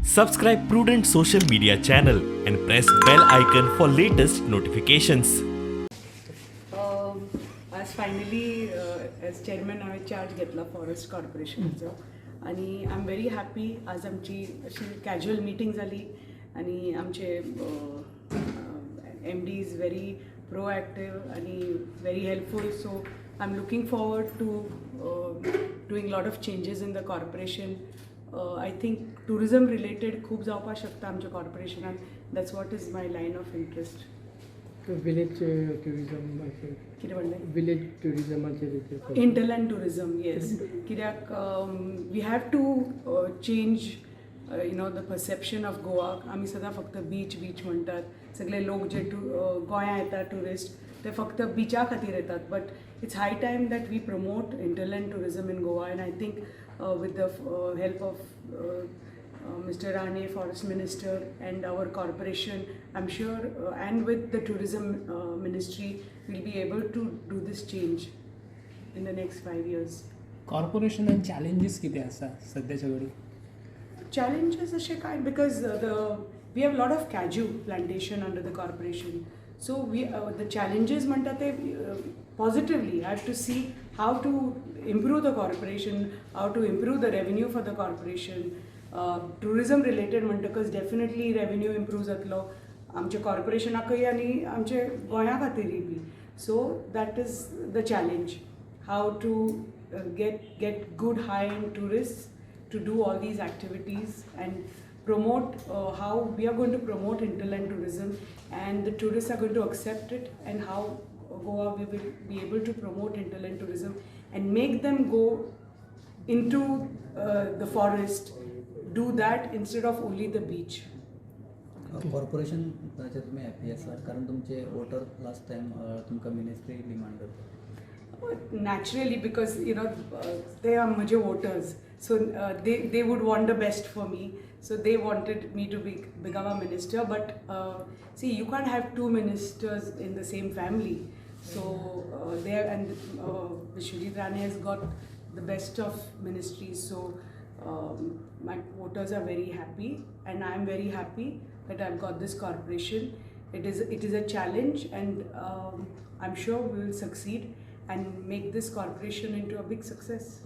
Subscribe Prudent social media channel and press bell icon for latest notifications. आज finally as chairman हांवें charge घेतला forest कॉर्पोरेशनचो आनी I am very happy. आज आमची अशी कॅज्युअल मिटींग जाली आनी आमचे M D is very proactive आनी very helpful. So I am looking forward to doing lot of changes in the corporation. I think tourism related खूब जावपाक शकता आमच्या कॉर्पोरेशनान. That's what is my line of interest. Village tourism कितें म्हणलें? Village टुरिजमाचेर hinterland tourism, yes. कित्याक we have to change the perception of Goa. आमी सदां फक्त बीच म्हणटात. सगळे लोक जे गोंया येतात टुरिस्ट ते फक्त बिचा खातीर येतात. But it's high time that we promote hinterland tourism in Goa. And I think with the help of Mr. RANE, Forest Minister, and our corporation, I'm sure, and with the Tourism Ministry, we'll be able to do this change in the next 5 years. कॉर्पोरेशनान challenges कितें आसा सद्याच्या घडी? Challenges अशें कांय, because we have a lot of cashew plantation under the corporation. So the challenges म्हणटा ते positively. I have to see how to improve the corporation, how to improve the revenue for the corporation. Tourism related म्हणटकच definitely revenue improve जातलो आमच्या कॉर्पोरेशनाकय आनी आमचे गोंया खातीरय B. So that is the challenge, how to get good high-end tourists to do all these activities and promote how we are going to promote hinterland tourism, and the tourists are going to accept it, and how Goa we will be able to promote hinterland tourism and make them go into the forest, do that instead of only the beach. Corporation तुम्ही happy आसा कारण तुमचे voter last time तुमकां ministry demand करता? Naturally, because they are my voters, so they would want the best for me. So they wanted me to become a minister, but see, you can't have two ministers in the same family. So there, and Vishwajit Rane has got the best of ministries. So my voters are very happy, and I am very happy that I've got this corporation. It is a challenge, and I'm sure we will succeed and make this corporation into a big success.